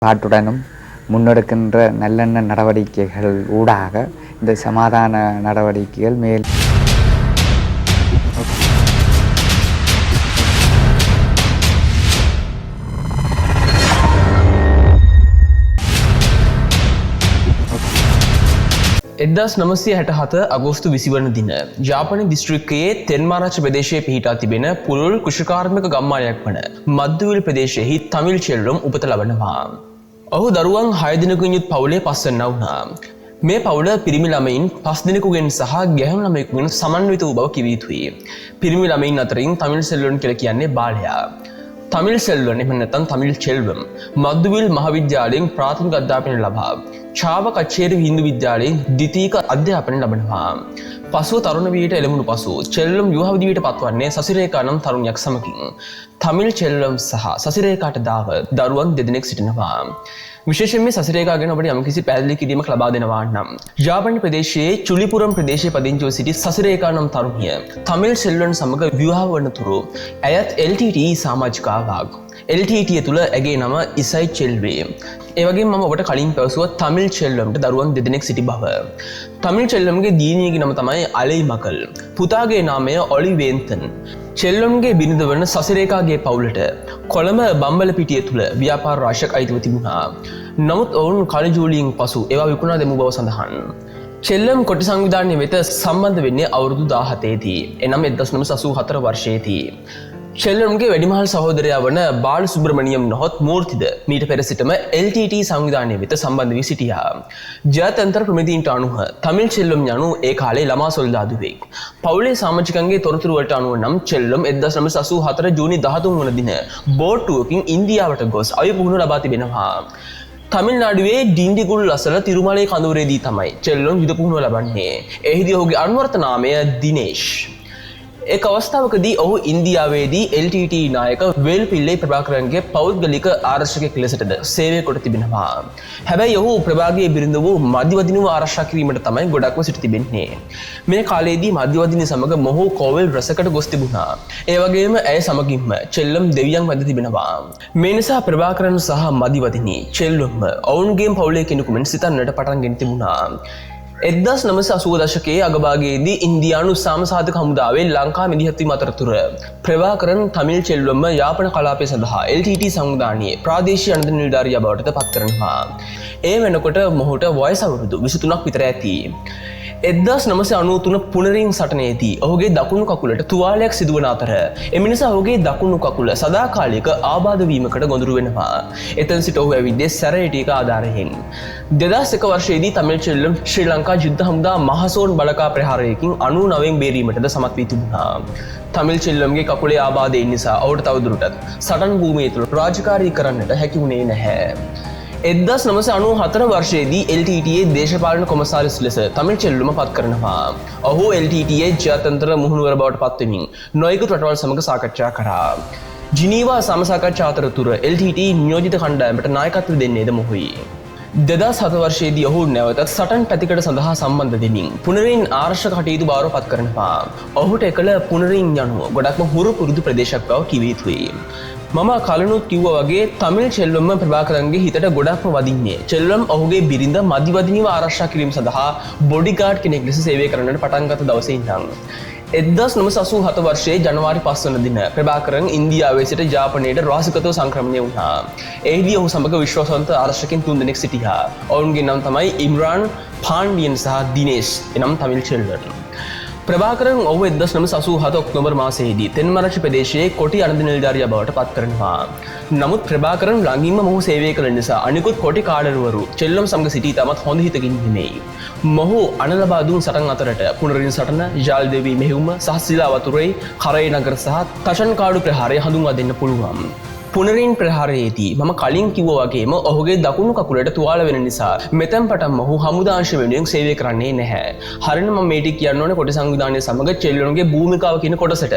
பாட்டுடனும் முன்னெடுக்கின்ற நல்லெண்ண நடவடிக்கைகள் ஊடாக இந்த சமாதான நடவடிக்கைகள் மேல் එදදාස් නමස්සේ හැටහත අගෝස්තු විසිවන දින ජාපනි දිස්ත්‍රික්කයේ තෙන්මාරච්ච ප්‍රදේශය පිහිටා තිබෙන පුළුල් කෘෂිකාර්මික ගම්මානයක් වන මද්දුවිල් ප්‍රදේශයෙහි තමිල් චෙල්ලුම් උපත ලබනවා. ඔහු දරුවන් 6 දිනකින් යුත් පවුලේ පස්වැන්නා වුණා. මේ පවුල පිරිමි ළමයින් 5 දිනකගෙන් සහ ගැහැණු ළමයෙකුගෙන් සමන්විත වූ බව කිව යුතුයි. පිරිමි ළමයින් අතරින් තමිල් සෙල්ලුන් කියලා කියන්නේ බාලයා. තමිල් සෙල්ලුන් එහෙම නැත්නම් තමිල් චෙල්වම් මද්දුවිල් මහාවිද්‍යාලයෙන් ප්‍රාථමික අධ්‍යාපනය ලබා ඡාව කච්චේරු හින්දු විද්‍යාලයෙන් ද්විතීක අධ්‍යාපනය ලබනවා. පසුව තරුණ වියට එළඹුණු පසු චෙල්ලම් විවාහ විදියට පත්වන්නේ සසිරේඛා නම් තරුණියක් සමගින්. තමිල් චෙල්ලම් සහ සසිරේඛාට දාව දරුවන් දෙදෙනෙක් සිටිනවා. විශේෂයෙන් මේ සසිරේඛා ගැන ඔබට යම්කිසි පැහැදිලි කිරීමක් ලබා දෙනවා නම් ජාපන් ප්‍රදේශයේ චුලිපුරම් ප්‍රදේශයේ පදිංචිව සිටි සසිරේඛා නම් තරුණිය තමිල් චෙල්ලම් සමග විවාහ වනතුරු ඇයත් LTTE සමාජිකාවක්. LTTE තුළ ඇගේ නම ඉසයි චෙල්වේ. ඒ වගේම මම ඔබට කලින් පැවසුවා තමිල් චෙල්ලම්ට දරුවන් දෙදෙනෙක් සිටි බව. තමිල් චෙල්ලම්ගේ දියණියගේ නම තමයි අලයි මකල්. පුතාගේ නාමය ඔලිවේන්තන්. චෙල්ලම්ගේ බිරිඳ වන සසිරේඛාගේ පවුලට කොළඹ බම්බලපිටිය තුළ ව්‍යාපාර රාශියක් අයිතිව තිබුණා. නමුත් ඔවුන් කලජූලියෙන් පසු ඒවා විකුණා දැමූ බව සඳහන්. චෙල්ලම් කොටි සංවිධානය වෙත සම්බන්ධ වෙන්නේ අවුරුදු 17 දී. එනම් 1984 වර්ෂයේදී. චෙල්ලම්ගේ වැඩිමහල් සහෝදරයා වන බාල සුබ්‍රමණියම් නොහොත් මූර්තිද මීට පෙර සිටම LTT සංවිධානය වෙත සම්බන්ධ වී සිටියා. ජාත්‍යන්තර ප්‍රමිතීන්ට අනුව තමිල් චෙල්ලම් යනු ඒ කාලේ ළමා සොල්දාදුවෙක්. පවුලේ සමාජිකයන්ගේ තොරතුරු වලට අනුව නම් චෙල්ලම් 1984 ජූනි 13 වන දින බෝට්ටුවකින් ඉන්දියාවට ගොස් අවිපුහුණු ලබා තිබෙනවා. තමිල්නාඩුවේ ඩින්ඩිගුල් අසල තිරුමලේ කඳවුරේදී තමයි චෙල්ලම් යුද පුහුණුව ලබන්නේ. එහිදී ඔහුගේ අනුවර්ත නාමය දිනේෂ්. එක් අවස්ථාවකදී ඔහු ඉන්දියාවේදී LTT නායක වේල්පිල්ලේ ප්‍රභාකරන්ගේ පෞද්ගලික ආරක්ෂකයෙක් ලෙසටද සේවය කොට තිබෙනවා. හැබැයි ඔහු ප්‍රභාගේ බිරිඳ වූ මධ්‍යවදිනව ආරක්ෂා කිරීමට තමයි ගොඩක්ම සිට තිබෙන්නේ. මේ කාලයේදී මධ්‍යවදින සමග මොහු කෝවෙල් රසකට ගොස් තිබුණා. ඒ වගේම ඇය සමගින්ම චෙල්ලම් දෙවියන් වැඳ තිබෙනවා. මේ නිසා ප්‍රභාකරන් සහ මධ්‍යවදිනී චෙල්ලම් ඔවුන්ගේ පවුලේ කෙනෙකු මෙන් සිතන්නට පටන් ගෙන තිබුණා. 1980 දශකයේ අගභාගයේදී ඉන්දියානු සාමසාධක හමුදාවේ ලංකා මිදිහත්වීම අතරතුර ප්‍රභාකරන් තමිල් චෙල්වම්ම යාපන කලාපය සඳහා LTT සංවිධානයේ ප්‍රාදේශීය අනධ නිලධාරියා බවට පත් කරනවා. ඒ වෙනකොට මොහුට වයස අවුරුදු 23ක් විතර ඇති. 1993 පුනරින් සටනේදී ඔහුගේ දකුණු කකුලට තුවාලයක් සිදුවන අතර එම නිසා ඔහුගේ දකුණු කකුල සදාකාලික ආබාධ වීමකට ගොදුරු වෙනවා. එතන සිට ඔහු ඇවිද්දේ සැරේටික ආධාරයෙන්. 2001 වර්ෂයේදී තමිල් චෙල්ලම් ශ්‍රී ලංකා යුද්ධ හමුදා මහසෝන් බලකා ප්‍රහාරයකින් 99න් බේරීමටද සමත් වී තිබුණා. තමිල් චෙල්ලම්ගේ කකුලේ ආබාධයෙන් නිසා ඔහුට තවදුරටත් සටන් භූමිය තුළ රාජකාරී කරන්නට හැකි වුණේ නැහැ. 1994 වර්ෂයේදී LTTE දේශපාලන කොමසාරිස් ලෙස තමිල් චෙල්ලුම පත් කරනවා. ඔහු LTTE ජාත්‍යන්තර මුහුණුවර බවට පත්වෙමින් නොයෙකුත් රටවල් සමග සාකච්ඡා කරා. ජිනීවා සමසාකච්ඡා අතරතුර LTTE නියෝජිත කණ්ඩායමට නායකත්ව දෙන්නේද මොහුයි. 2007 වර්ෂයේදී ඔහු නැවතත් සටන් පැතිකඩ සඳහා සම්බන්ධ වෙමින් පුනරින් ආරක්ෂක කටයුතු බාර පත් කරනවා. ඔහුට එකල පුනරින් යනුව ගොඩක්ම හුරු පුරුදු ප්‍රදේශයක් බව කිව යුතුයි. මම කලනුත් කිව්වා වගේ තමිල් චෙල්ලම්ම ප්‍රභාකරන්ගේ හිතට ගොඩක්ම වදින්නේ. චෙල්ලම් ඔහුගේ බිරිඳ මධ්‍යවදිනව ආරක්ෂා කිරීම සඳහා බොඩිගාඩ් කෙනෙක් ලෙස සේවය කරන්නට පටන් ගත දවසේ ඉඳන් 1987 වර්ෂයේ ජනවාරි 5 වන දින ප්‍රභාකරන් ඉන්දියාවේ සිට ජාපනයට රහසිගතව සංක්‍රමණය වුණා. එහිදී ඔහු සමග විශ්වාසවන්ත ආරක්ෂකයන් 3 දෙනෙක් සිටියා. ඔවුන්ගේ නම් තමයි ඉම්රාන්, පාණ්ඩියන් සහ දිනේෂ් එනම් තමිල් චෙල්ලම්. ප්‍රභාකරන් ඔහු 1987 ඔක්තෝබර් මාසයේදී තෙන්මරච්ච ප්‍රදේශයේ කොටි අනධ නිලධාරියා බවට පත් කරනවා. නමුත් ප්‍රභාකරන් ළඟින්ම මොහු සේවය කළ නිසා අනිකුත් කොටි කාඩරුවරු චෙල්ලම් සමග සිටී තමත් හොඳ හිතකින් නෙමෙයි. මොහු අණ ලබා දුන් සටන් අතරට පුනරින් සටන, ජාල් දෙවී මෙහෙයුම, සහ සිලා වතුරේ, කරේ නගර සහ තෂන් කාඩු ප්‍රහාරය හඳුන්වා දෙන්න පුළුවන්. පුනරින් ප්‍රහාරයේදී මම කලින් කිව්වා වගේම ඔහුගේ දකුණු කකුලට තුවාල වෙන නිසා මෙතෙන් පටන් මොහු හමුදා අංශ වෙනුවෙන් සේවය කරන්නේ නැහැ. හරියට මම මේ ටික කියන්න ඕනේ කොටි සංවිධානයේ සමග චෙල්ලම්ගේ භූමිකාව කියන කොටසට.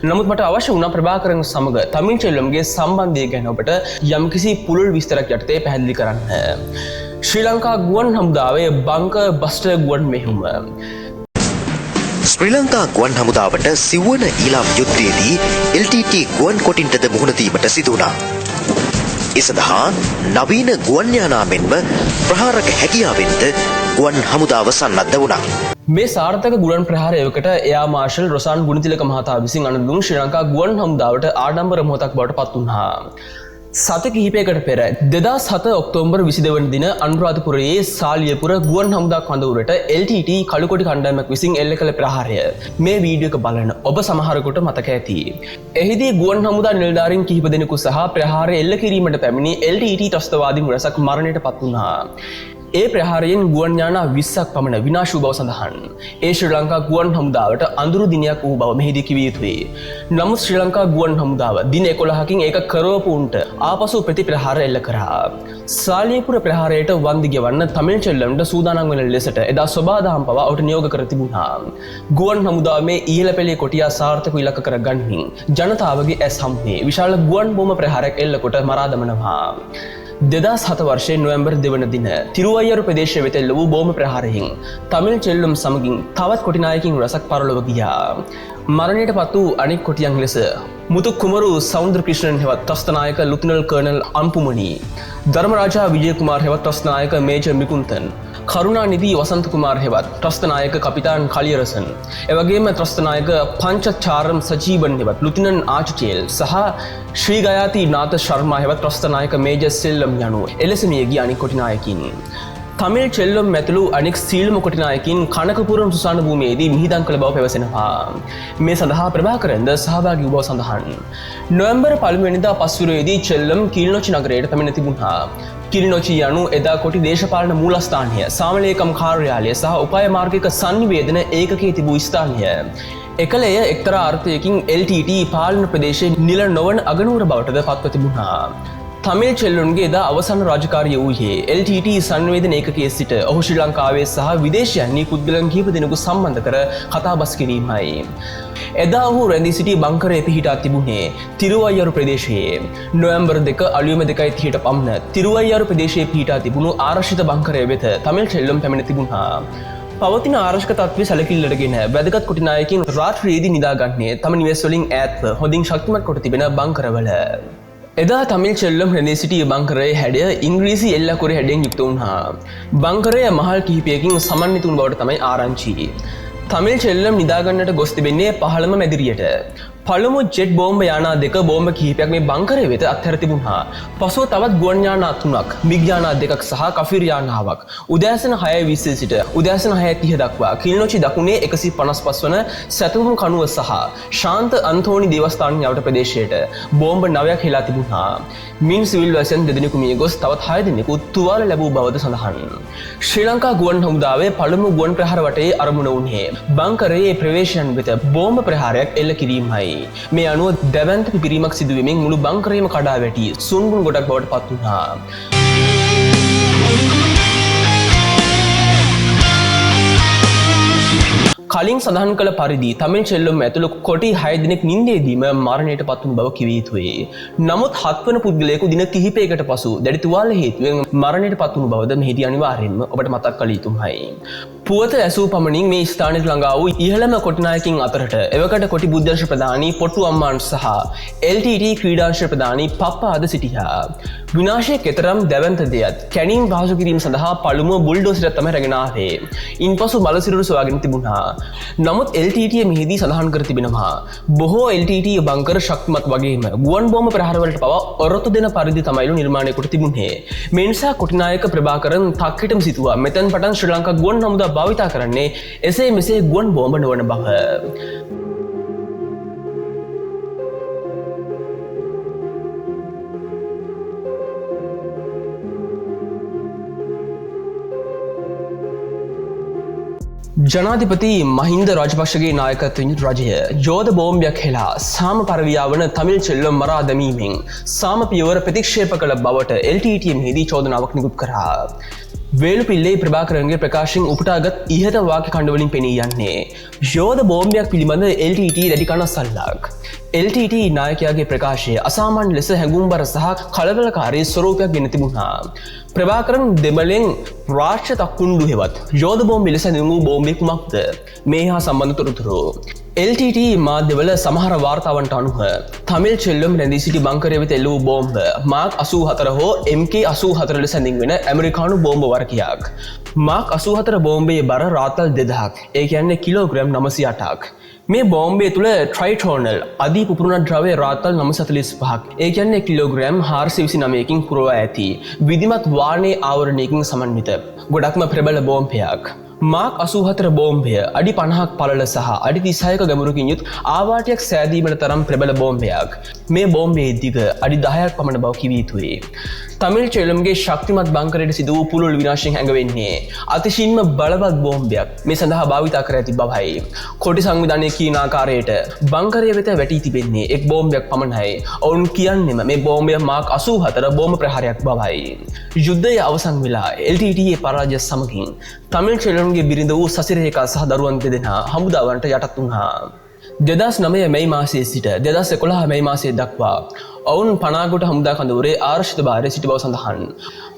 නමුත් මට අවශ්‍ය වුණා ප්‍රභාකරන් සමග තමිල් චෙල්ලම්ගේ සම්බන්ධය ගැන ඔබට යම්කිසි පුළුල් විස්තරයක් යටතේ පැහැදිලි කරන්න. ශ්‍රී ලංකා ගුවන් හමුදාවේ බංකර් බස්ටර් ගුවන් මෙහෙයුම ශ්‍රී ලංකා ගුවන් හමුදාවට සිව්වන ඊළාම් යුද්ධයේදී LTT ගුවන් කොටින්ටද මුහුණ දීමට සිදු වුණා. ඒ සඳහා නවීන ගුවන් යානා මෙන්ම ප්‍රහාරක හැකියාවෙන්ද ගුවන් හමුදාව සන්නද්ධ වුණා. මේ සාර්ථක ගුවන් ප්‍රහාරයකට එයා මාර්ෂල් රොසාන් ගුණතිලක මහතා විසින් අනුදුන් ශ්‍රී ලංකා ගුවන් හමුදාවට ආඩම්බර මොහොතක් බවට පත් වුණා. සත කිහිපයකට පෙර 2007 ඔක්තෝබර් 22 වන දින අනුරාධපුරයේ සාලියපුර ගුවන් හමුදා කඳවුරට LTT කළුකොටි කණ්ඩායමක් විසින් එල්ල කළ ප්‍රහාරය මේ වීඩියෝ එක බලන ඔබ සමහරකට මතක ඇති. එහිදී ගුවන් හමුදා නිලධාරීන් කිහිප දෙනෙකු සහ ප්‍රහාරය එල්ල කිරීමට පැමිණි LTT ත්‍රස්තවාදීන් රැසක් මරණයට පත් වුණා. ඒ ප්‍රහාරයෙන් ගුවන් යානා 20ක් පමණ විනාශ වූ බව සඳහන්. ඒ ශ්‍රී ලංකා ගුවන් හමුදාවට අඳුරු දිනයක් වූ බව මෙහිදී කිව යුතුයි. නමුත් ශ්‍රී ලංකා ගුවන් හමුදාව දින 11කින් ඒක කරවපු උන්ට ආපසු ප්‍රතිප්‍රහාර එල්ල කරා. සාලියපුර ප්‍රහාරයට වන්දි ගෙවන්න තමිල් චෙල්ලම්ට සූදානම් වන ලෙසට එදා සොබාදහම් පවා ඔහුට නියෝග කර තිබුණා. ගුවන් හමුදාව මේ ඉහළ පෙළේ කොටියා සාර්ථකව ඉලක්ක කර ගනිමින් ජනතාවගේ ඇස් හමුවේ විශාල ගුවන් බෝම ප්‍රහාරයක් එල්ල කොට මරා දමනවා. 2007 වර්ෂයේ නොවැම්බර් 2 වන දින තිරුවයියරු ප්‍රදේශයේ වෙත එල්ල වූ බෝම ප්‍රහාරයෙන් තමිල් චෙල්ලම් සමගින් තවත් කොටි නායකින් රසක් පරලොව ගියා. මරණයට පත් වූ අනෙක් කොටියන් ලෙස මුතු කුමරු සෞන්ද්‍ර ක්‍රිෂ්ණන් හෙවත් ත්‍රස්තනායක ලුතිනල් කර්නල් අම්පුමනි, ධර්මරාජා විජය කුමාර් හෙවත් ත්‍රස්තනායක මේජර් මිකුන්තන්, කරුණානිධි වසන්ත කුමාර් හෙවත් ත්‍රස්තනායක කපිතාන් කලියරසන්, එවැගේම ත්‍රස්තනායක පංචචාරම් සජීවන් හෙවත් ලුතිනන් ආචිචේල් සහ ශ්‍රී ගයාති නාත ශර්මා හෙවත් ත්‍රස්තනායක මේජර් සෙල්ලම් යනු එලෙස මිය ගිය අනෙක් කොටි නායකින්. තමිල් චෙල්ලම් ඇතුළු අනෙක් සීලම කොටි නායකින් කනකපුරම් සුසාන භූමියේදී මිහිදන් කළ බව පැවසෙනවා. මේ සඳහා ප්‍රභාකරන්ද සහභාගී වූ බව සඳහන්. නොවැම්බර් 1 වෙනිදා පස්වරයේදී චෙල්ලම් කිලිනොචි නගරයට පැමිණ තිබුණා. කිලිනොචි යනු එදා කොටි දේශපාලන මූලස්ථානය, සාමලේකම් කාර්යාලය සහ උපාය මාර්ගික සංනිවේදන ඒකකයේ තිබූ ස්ථානය. එකල එය එක්තරා අර්ථයකින් LTT පාලන ප්‍රදේශයේ නිල නොවන අගනුවර බවටද පත්ව තිබුණා. තමිල් චෙල්ලුන්ගේ එදා අවසන් රාජකාරිය වූයේ LTT සංවේදන ඒකකයේ සිට ඔහු ශ්‍රී ලංකාවේ සහ විදේශයන්හි පුද්ගලයන් කිහිප දෙනෙකු සම්බන්ධ කර කතාබස් කිරීමයි. එදා ඔහු රැඳී සිටි බංකරය පිහිටා තිබුණේ තිරුවයියරු ප්‍රදේශයේ. නොවැම්බර් 2 අලුයම 2:30ට පමණ තිරුවයියරු ප්‍රදේශයේ පිහිටා තිබුණු ආරක්ෂිත බංකරය වෙත තමිල් චෙල්ලම් පැමිණ තිබුණා. පවතින ආරක්ෂක තත්ත්වය සැලකිල්ලටගෙන වැදගත් කොටි නායකින් රාත්‍රියේදී නිදාගන්නේ තම නිවෙස් වලින් ඈත්ව හොඳින් ශක්තිමත් කොට තිබෙන බංකරවල. එදා තමිල් චෙල්ලම් රැඳී සිටි බංකරයේ හැඩය ඉංග්‍රීසි එල්ලකුරේ හැඩයෙන් යුක්ත වුණා. බංකරය මහල් කිහිපයකින් සමන්විත වුණු බවට තමයි ආරංචි. තමිල් චෙල්ලම් නිදාගන්නට ගොස් තිබෙන්නේ 15ම මැදිරියට. පළමු ජෙට් බෝම්බ යානා දෙක බෝම්බ කිහිපයක් මේ බංකරය වෙත අත්හැර තිබුණා. පසුව තවත් ගුවන් යානා 3ක්, මිග් යානා 2ක් සහ කෆිර් යානාවක් උදෑසන 6:20 සිට උදෑසන 6:30 දක්වා කිලිනොචි දකුණේ 155 වන සැතපුම් කණුව සහ ශාන්ත අන්තෝනි දේවස්ථාන යවට ප්‍රදේශයට බෝම්බ 9ක් හෙලා තිබුණා. මින් සිවිල් වැසියන් දෙදෙනෙකු මිය ගොස් තවත් 6 දෙනෙකු තුවාල ලැබූ බවද සඳහන්. ශ්‍රී ලංකා ගුවන් හමුදාවේ පළමු ගුවන් ප්‍රහාර වටේ ආරම්භ වුණේ බංකරයේ ප්‍රවේශයන් වෙත බෝම්බ ප්‍රහාරයක් එල්ල කිරීමයි. මේ අනුව දැවැන්ත පිපිරීමක් සිදුවීමෙන් මුළු බංකරයම කඩා වැටි සුන්බුන් ගොඩක් බවට පත් වුණා. කලින් සඳහන් කළ පරිදි තමිල් චෙල්ලම් ඇතුළු කොටි 6 දිනක් නින්දේදීම මරණයට පත් වුණු බව කිව යුතුයි. නමුත් 7 වන පුද්ගලයෙකු දින කිහිපයකට පසු දැඩි තුවාල හේතුවෙන් මරණයට පත් වුණු බවද මෙහිදී අනිවාර්යෙන්ම ඔබට මතක් කළ යුතුමයි. පුවත ඇසූ පමණින් මේ ස්ථානයට ළඟා වූ ඉහළම කොටි නායකින් අතරට එවකට කොටි බුද්ධංශ ප්‍රධානී පොට්ටු අම්මාන් සහ LTT ක්‍රීඩාංශ ප්‍රධානී පප්පාද සිටියා. විනාශයේ කෙතරම් දැවැන්ත දෙයක් කැණීම් පහසු කිරීම සඳහා පළමුව බුල්ඩෝසරයක් තමයි රැගෙන ආවේ. ඉන්පසු බලසිරුරු සොයාගෙන තිබුණා. නමුත් LTT මෙහිදී සඳහන් කර තිබෙනවා බොහෝ LTT බංකර ශක්තිමත් වගේම ගුවන් බෝම්බ ප්‍රහාරවලට පවා ඔරොත්තු දෙන පරිදි තමයිලු නිර්මාණය කොට තිබුණේ. මේ නිසා කොටිනායක ප්‍රභාකරන් තක්කිටම සිතුවා මෙතෙන් පටන් ශ්‍රී ලංකා ගුවන් හමුදා භාවිතා කරන්නේ එසේ මෙසේ ගුවන් බෝම්බ නොවන බව. ජනාධිපති මහින්ද රාජපක්ෂගේ නායකත්වයෙන් රජය යෝධ බෝම්බයක් හෙලා සාම පරවියාවන තමිල් චෙල්ලම් මරා දැමීමෙන් සාම පියවර ප්‍රතික්ෂේප කළ බවට LTT මෙහිදී චෝදනාවක් නිකුත් කරා. වේලුපිල්ලේ ප්‍රභාකරන්ගේ ප්‍රකාශයෙන් උපුටාගත් ඉහත වාක්‍ය ඛණ්ඩවලින් පෙනී යන්නේ යෝධ බෝම්බයක් පිළිබඳ LTT දැඩි කනස්සල්ලක්. LTT නායකයාගේ ප්‍රකාශය අසාමාන්‍ය ලෙස හැඟුම්බර සහ කලබලකාරී ස්වරූපයක් ගෙන තිබුණා. ප්‍රභාකරන් දෙමළෙන් රාෂ්ට්‍ර තක්කුණ්ඩු හෙවත් යෝධ බෝම්බ ලෙස නිමු බෝම්බෙක් කුමක්ද? මේ හා සම්බන්ධ තොරතුරු LTT මාධ්‍යවල සමහර වාර්තාවන්ට අනුව තමිල් චෙල්ලුම් රැඳී සිටි බංකරය වෙත එල්ලූ බෝම්බ මාක් 84 හෝ MK84 ලෙස හැඳින්වෙන ඇමරිකානු බෝම්බ වර්ගයක්. මාක් 84 බෝම්බයේ බර රාතල් 2000ක්, ඒ කියන්නේ කිලෝග්‍රෑම් 908ක්. මේ බෝම්බය තුළ ට්‍රයිටෝනල් අධි පුපුරුණ ද්‍රව්‍ය රාතල් 945ක්, ඒ කියන්නේ කිලෝග්‍රෑම් 429කින් පුරවා ඇති විධිමත් වාර්ණයේ ආවරණයකින් සමන්විත ගොඩක්ම ප්‍රබල බෝම්බයක්. මාක් 84 බෝම්බය අඩි 50ක් පළල සහ අඩි 36ක ගැඹුරකින් යුත් ආවාටයක් සෑදීමට තරම් ප්‍රබල බෝම්බයක්. මේ බෝම්බයේ දිග අඩි 10ක් පමණ බව කිව යුතුයි. තමිල් චෙල්ලම්ගේ ශක්තිමත් බංකරයට සිදු වූ පුළුල් විනාශයෙන් හැඟවෙන්නේ අතිශයින්ම බලවත් බෝම්බයක් මේ සඳහා භාවිතා කර ඇති බවයි. කොටි සංවිධානය කියන ආකාරයට බංකරය වෙත වැටී තිබෙන්නේ එක් බෝම්බයක් පමණයි. ඔවුන් කියන්නේම මේ බෝම්බය මාක් 84 බෝම්බ ප්‍රහාරයක් බවයි. යුද්ධය අවසන් වෙලා LTTE පරාජය සමගින් තමිල් චෙල්ලම්ගේ බිරිඳ වූ සසිරේඛා සහ දරුවන් දෙදෙනා හමුදාවන්ට යටත් වුණා. 2009 මැයි මාසයේ සිට 2011 මැයි මාසයේ දක්වා ඔවුන් පනාගොට හමුදා කඳවුරේ ආරක්ෂිත භාරයේ සිටි බව සඳහන්.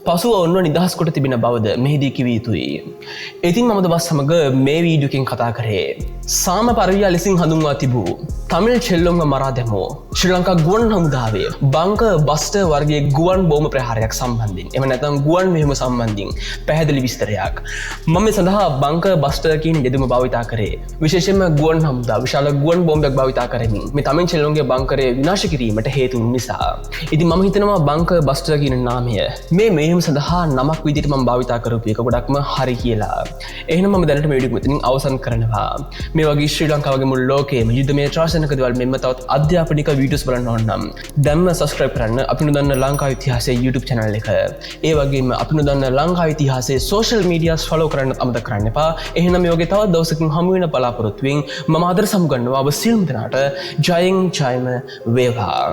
පසුව ඔවුන්ව නිදහස් කොට තිබෙන බවද මෙහිදී කිව යුතුයි. ඉතින් මම ඔබ සමග මේ වීඩියෝකින් කතා කරේ සාම පරිවියා ලෙසින් හඳුන්වා තිබූ තමිල් චෙල්ලොම්ව මරා දැමූ ශ්‍රී ලංකා ගුවන් හමුදාවේ බංකර් බස්ටර් වර්ගයේ ගුවන් බෝම්බ ප්‍රහාරයක් සම්බන්ධයෙන් එම නැත්නම් ගුවන් මෙහෙයුම සම්බන්ධයෙන් පැහැදිලි විස්තරයක්. මම මේ සඳහා බංකර් බස්ටර් කියන යෙදුම භාවිතා කරේ. විශේෂයෙන්ම ගුවන් හමුදා විශාල ගුවන් බෝම්බයක් භාවිතා කරමින් මේ තමිල් චෙල්ලොම්ගේ බංකරය විනාශ කිරීමට හේතු වුණු නිසා. ඉතින් මම හිතනවා බංකර් බස්ටර් කියන නාමය මේ මෙහෙයුම සඳහා නමක් විදිහට මම භාවිතා කරපු එක ගොඩක්ම හරි කියලා. එහෙනම් මම දැනට මේ වීඩියෝ මෙතනින් අවසන් කරනවා. මේ වගේ ශ්‍රී ලංකාවගේ මුළු ලෝකයේම යුද්ධමය ත්‍රාසනික දේවල් මෙන්න තවත් අධ්‍යාපනික වීඩියෝස් බලන්න ඕන නම් දැන්ම subscribe කරන්න අපි නොදන්න ලංකාවේ ඉතිහාසයේ YouTube channel එක. ඒ වගේම අපි නොදන්න ලංකාවේ ඉතිහාසයේ social medias follow කරන්න අමතක කරන්න එපා. එහෙනම් මේ වගේ තවත් දවසකින් හමු වෙන බලාපොරොත්තුෙන් මම ආදර සමුගන්නවා ඔබ සියලුම දෙනාට ජයෙන් ජයම වේවා.